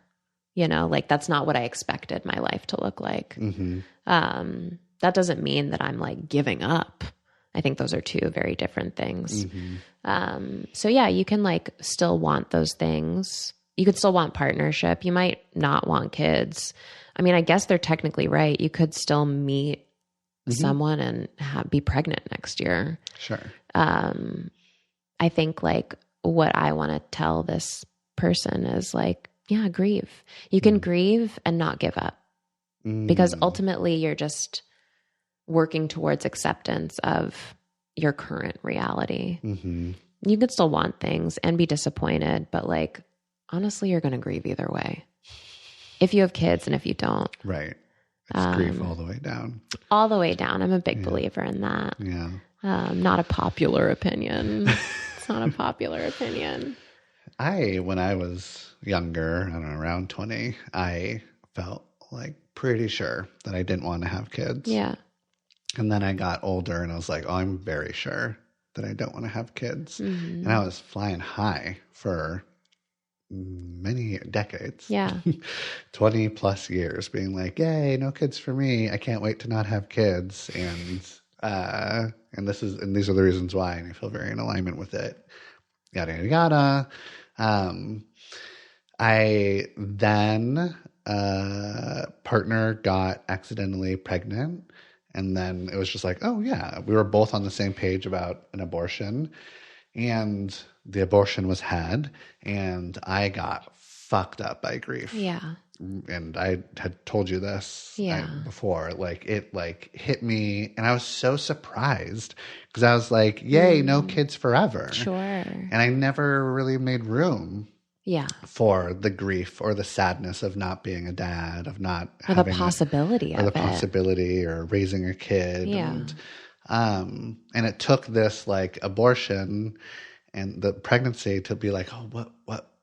Like that's not what I expected my life to look like. That doesn't mean that I'm like giving up. I think those are two very different things. So yeah, you can like still want those things. You could still want partnership. You might not want kids. I mean, I guess they're technically right. You could still meet someone and be pregnant next year. Sure. I think like what I want to tell this person is like, yeah, grieve. You can grieve and not give up because ultimately you're just working towards acceptance of your current reality. You could still want things and be disappointed, but like, honestly, you're going to grieve either way. If you have kids and if you don't. Right. It's grief all the way down. All the way down. I'm a big believer in that. Yeah. Not a popular opinion. It's not a popular opinion. When I was younger, I don't know, around 20, I felt like pretty sure that I didn't want to have kids. Yeah. And then I got older and I was like, oh, I'm very sure that I don't want to have kids. And I was flying high for many decades. Yeah. 20 plus years being like, yay, no kids for me. I can't wait to not have kids. And these are the reasons why. And I feel very in alignment with it. Yada, yada, yada. I then, partner got accidentally pregnant. And then it was just like, oh yeah, we were both on the same page about an abortion, and the abortion was had, and I got fucked up by grief. Yeah. And I had told you this before, like it like hit me, and I was so surprised because I was like, yay, no kids forever. Sure. And I never really made room for the grief or the sadness of not being a dad, of not or having the possibility or raising a kid. Yeah. And it took this like abortion and the pregnancy to be like, oh,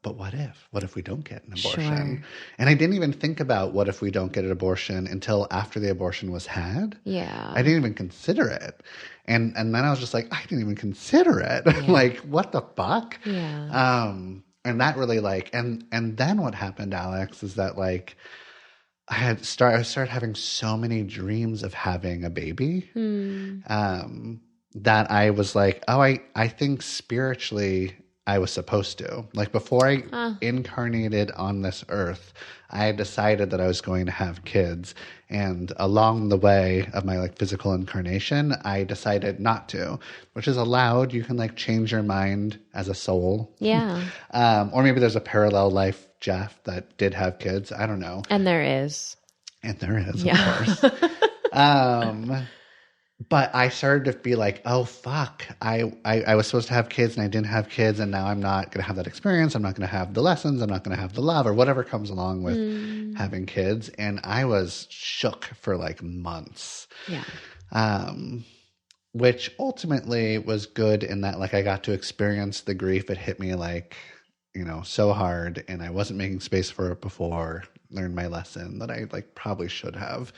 but what if? What if we don't get an abortion? Sure. And I didn't even think about what if we don't get an abortion until after the abortion was had. Yeah. I didn't even consider it. And then I was just like, I didn't even consider it. Yeah. Like, what the fuck? Yeah. And that really like, and then what happened, Alex, is that like, I started having so many dreams of having a baby, that I was like, oh, I think spiritually I was supposed to. Like before I incarnated on this earth, I had decided that I was going to have kids. And along the way of my like physical incarnation, I decided not to, which is allowed. You can like change your mind as a soul. Yeah. Or maybe there's a parallel life, Jeff, that did have kids. I don't know. And there is. And there is, Yeah. of course. But I started to be like, oh, fuck. I was supposed to have kids and I didn't have kids. And now I'm not going to have that experience. I'm not going to have the lessons. I'm not going to have the love or whatever comes along with having kids. And I was shook for like months. Yeah. Which ultimately was good in that like I got to experience the grief. It hit me like, you know, so hard. And I wasn't making space for it before. Learned my lesson that I like probably should have.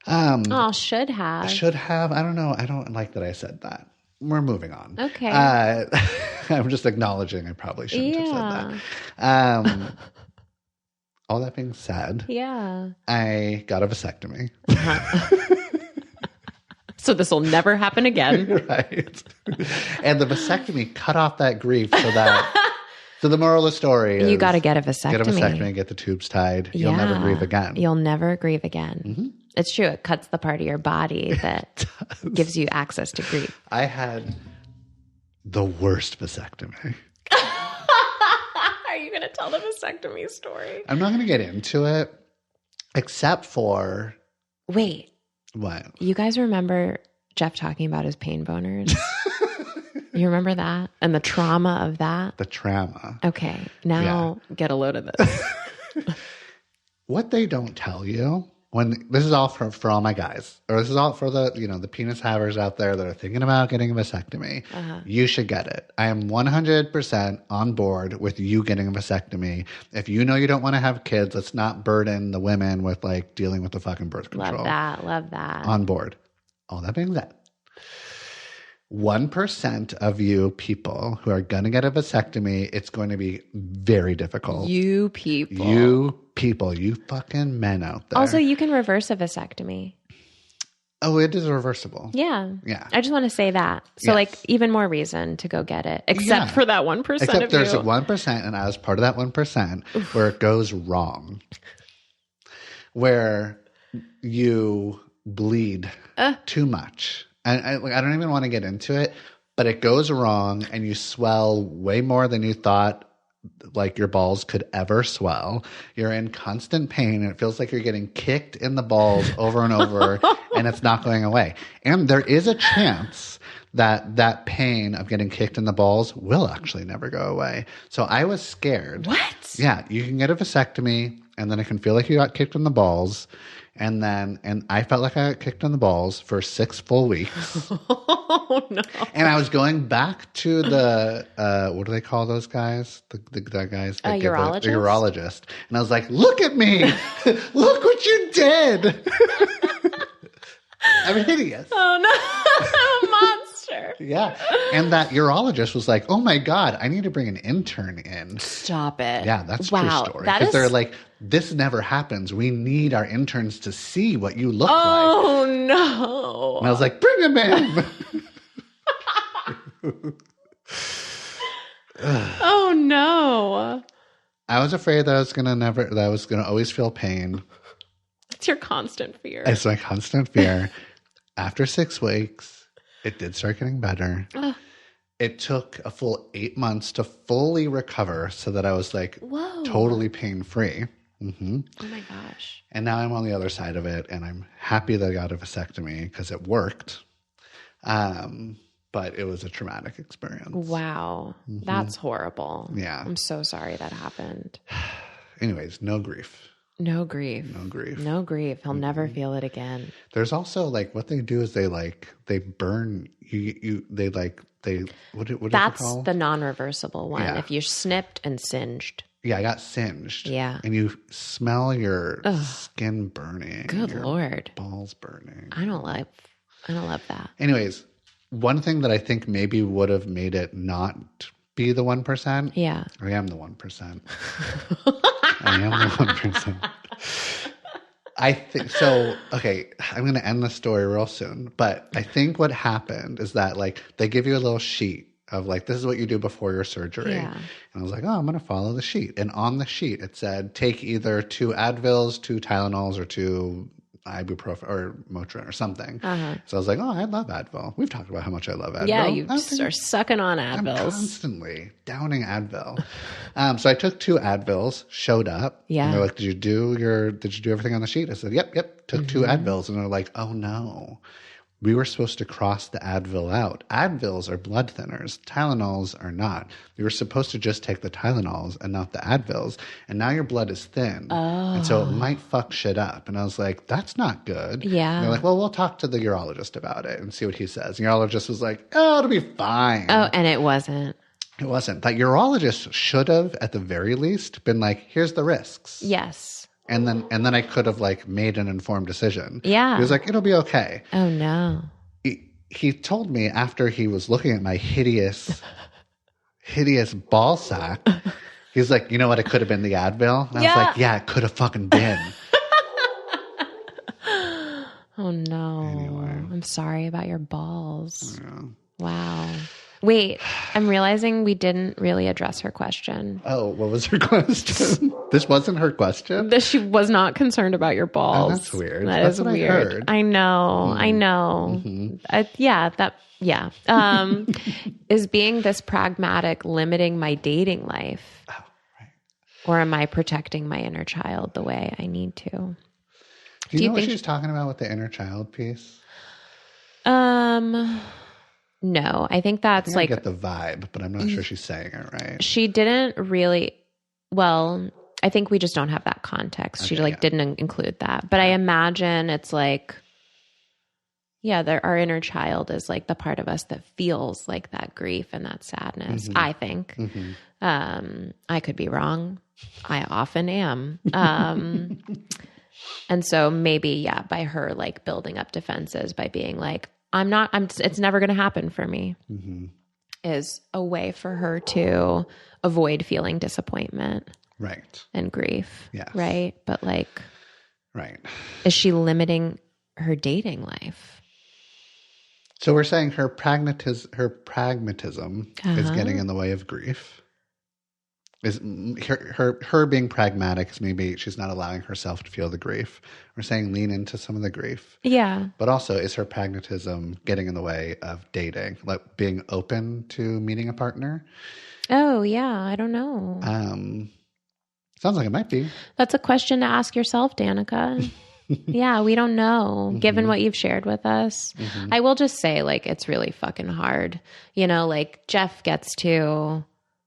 Should have. Should have. I don't know. I don't like that I said that. We're moving on. Okay. I'm just acknowledging I probably shouldn't have said that. All that being said, Yeah. I got a vasectomy. So this will never happen again. Right. And the vasectomy cut off that grief so the moral of the story is You got to get a vasectomy. Get a vasectomy, get the tubes tied. You'll never grieve again. You'll never grieve again. Mm-hmm. It's true. It cuts the part of your body that gives you access to grief. I had the worst vasectomy. Are you going to tell the vasectomy story? I'm not going to get into it, except for... Wait. What? You guys remember Jeff talking about his pain boners? You remember that? And the trauma of that? The trauma. Okay. Now get a load of this. What they don't tell you, this is all for all my guys, or this is all for the, you know, the penis havers out there that are thinking about getting a vasectomy. You should get it. I am 100% on board with you getting a vasectomy. If you know you don't want to have kids, let's not burden the women with like dealing with the fucking birth control. Love that. On board. All that being said, 1% of you people who are going to get a vasectomy, it's going to be very difficult. You people. You fucking men out there. Also, you can reverse a vasectomy. Oh, it is reversible. Yeah. Yeah. I just want to say that. So, like, even more reason to go get it, except for that 1% Except of there's you. a 1%, and I was part of that 1% where it goes wrong. Where you bleed too much. And I don't even want to get into it, but it goes wrong and you swell way more than you thought like your balls could ever swell. You're in constant pain and it feels like you're getting kicked in the balls over and over and it's not going away. And there is a chance that pain of getting kicked in the balls will actually never go away. So I was scared. What? Yeah, you can get a vasectomy and then it can feel like you got kicked in the balls. And I felt like I got kicked in the balls for 6 full weeks. Oh, no. And I was going back to the, what do they call those guys? The guys that get urologist? the urologist. And I was like, look at me. Look what you did. I'm hideous. Oh, no. I'm a monster. Yeah. And that urologist was like, oh my God, I need to bring an intern in. Stop it. Yeah, that's a true story. Because they're like, this never happens. We need our interns to see what you look like. Oh, no. And I was like, bring him in. Oh, no. I was afraid that I was gonna always feel pain. It's your constant fear. It's my constant fear. After 6 weeks, it did start getting better. It took a full 8 months to fully recover so that I was like totally pain-free. Mm-hmm. Oh my gosh. And now I'm on the other side of it and I'm happy that I got a vasectomy because it worked. But it was a traumatic experience. Wow. Mm-hmm. That's horrible. Yeah. I'm so sorry that happened. Anyways, no grief. No grief. No grief. No grief. He'll never feel it again. There's also like what they do is they burn you. What is it That's called? the non-reversible one. Yeah. If you're snipped and singed. Yeah, I got singed. Yeah. And you smell your skin burning. Good your Lord. balls burning. I don't love that. Anyways, one thing that I think maybe would have made it not be the 1%. Yeah. I am the 1%. I am the 1%. I think so. Okay, I'm going to end the story real soon. But I think what happened is that like they give you a little sheet of like, this is what you do before your surgery. Yeah. And I was like, oh, I'm going to follow the sheet. And on the sheet, it said, take either 2 Advils, 2 Tylenols, or 2 ibuprofen or Motrin or something. So I was like, oh, I love Advil. We've talked about how much I love Advil. Yeah, you are sucking on I'm Advils. constantly downing Advil. So I took 2 Advils, showed up. Yeah. And they're like, did you do everything on the sheet? I said, yep. Took 2 Advils. And they're like, oh no. We were supposed to cross the Advil out. Advils are blood thinners. Tylenols are not. We were supposed to just take the Tylenols and not the Advils. And now your blood is thin. And so it might fuck shit up. And I was like, that's not good. Yeah. And they're like, well, we'll talk to the urologist about it and see what he says. And the urologist was like, oh, it'll be fine. Oh, and it wasn't. It wasn't. That urologist should have, at the very least, been like, here's the risks. Yes. And then I could have like made an informed decision. Yeah. He was like, it'll be okay. Oh no. He told me after he was looking at my hideous ball sack, he's like, you know what? It could have been the Advil. And I was like, yeah, it could have fucking been. Oh no. Anyway. I'm sorry about your balls. Yeah. Wow. Wait, I'm realizing we didn't really address her question. Oh, what was her question? This wasn't her question? She was not concerned about your balls. Oh, that's weird. That's what weird. I heard. I know. Is being this pragmatic limiting my dating life? Oh, right. Or am I protecting my inner child the way I need to? Do you know what she's talking about with the inner child piece? No, I think that's I get the vibe, but I'm not sure she's saying it right. She didn't really, well, I think we just don't have that context. Okay, She didn't include that. But I imagine it's like, yeah, our inner child is like the part of us that feels like that grief and that sadness, I think. I could be wrong. I often am. And so maybe, by her like building up defenses by being like, it's never going to happen for me, is a way for her to avoid feeling disappointment. Right. And grief. Yes. Right. But like, right. Is she limiting her dating life? So we're saying her pragmatism is getting in the way of grief. Is her being pragmatic is maybe she's not allowing herself to feel the grief. We're saying lean into some of the grief. Yeah. But also, is her pragmatism getting in the way of dating, like being open to meeting a partner? Oh, yeah. I don't know. Sounds like it might be. That's a question to ask yourself, Danica. Yeah, we don't know, given what you've shared with us. I will just say, like, it's really fucking hard. You know, like, Jeff gets to...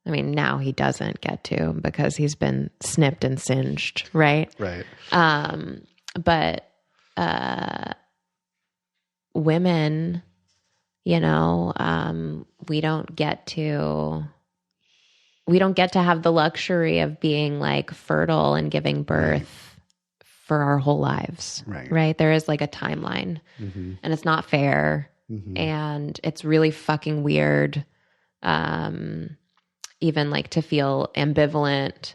I mean, now he doesn't get to because he's been snipped and singed, right? Right. But women, you know, we don't get to have the luxury of being like fertile and giving birth for our whole lives, right? There is like a timeline, and it's not fair, and it's really fucking weird. Even like to feel ambivalent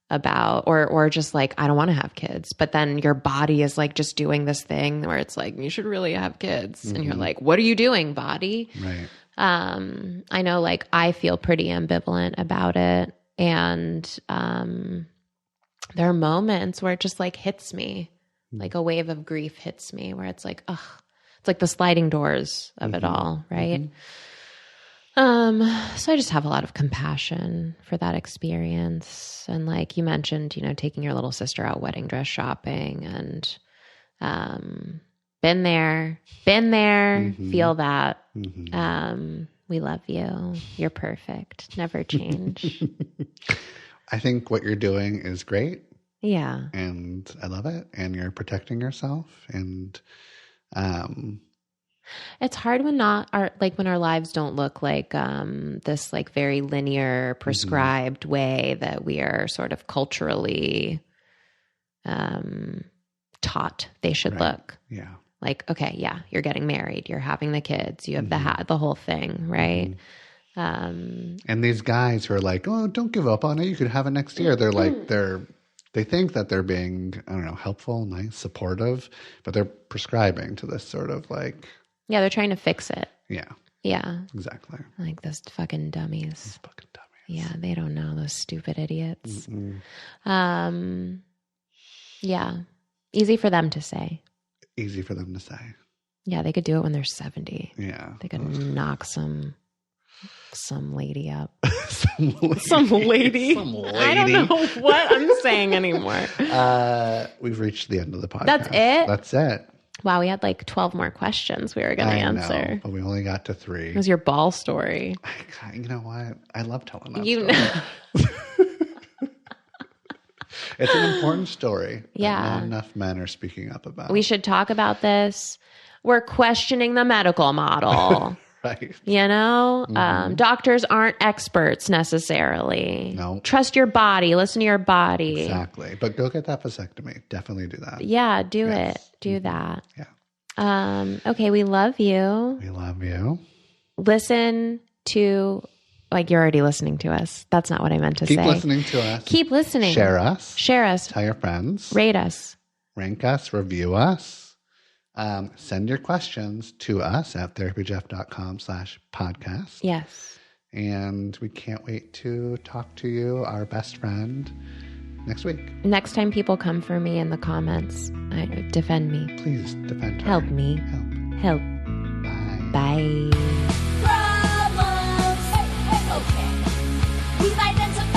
about, or just like, I don't want to have kids, but then your body is like just doing this thing where it's like, you should really have kids. And you're like, what are you doing, body? Right. I know like I feel pretty ambivalent about it. And, there are moments where it just like hits me, like a wave of grief hits me where it's like, ugh, it's like the sliding doors of it all. Right. So I just have a lot of compassion for that experience. And like you mentioned, you know, taking your little sister out wedding dress shopping and, been there, feel that. We love you. You're perfect. Never change. I think what you're doing is great. Yeah. And I love it. And you're protecting yourself. And it's hard when when our lives don't look like this like very linear prescribed way that we are sort of culturally taught they should look. Yeah. Like, okay, yeah, you're getting married, you're having the kids, you have the whole thing, right? And these guys who are like, oh, don't give up on it, you could have it next year. They're like, they think that they're being, I don't know, helpful, nice, supportive, but they're prescribing to this sort of like. Yeah, they're trying to fix it. Yeah. Yeah. Exactly. Like those fucking dummies. Those fucking dummies. Yeah, they don't know, those stupid idiots. Yeah. Easy for them to say. Easy for them to say. Yeah, they could do it when they're 70. Yeah. They could knock some lady up. Some lady. Some lady. I don't know what I'm saying anymore. We've reached the end of the podcast. That's it? That's it. Wow, we had like 12 more questions we were going to answer. Know, but we only got to 3. It was your ball story. You know what? I love telling that You story. know. It's an important story. Yeah. That not enough men are speaking up about. We should talk about this. We're questioning the medical model. Right. You know, doctors aren't experts necessarily. No. Trust your body. Listen to your body. Exactly. But go get that vasectomy. Definitely do that. Yeah, do it. Do that. Yeah. Okay, we love you. We love you. Listen to, like, you're already listening to us. That's not what I meant to say. Keep listening to us. Keep listening. Share us. Share us. Tell your friends. Rate us. Rank us. Review us. Send your questions to us at therapyjeff.com/podcast. Yes. And we can't wait to talk to you, our best friend, next week. Next time people come for me in the comments, defend me. Please defend her. Help me. Help. Bye. Bye. Problems. Okay. We've identified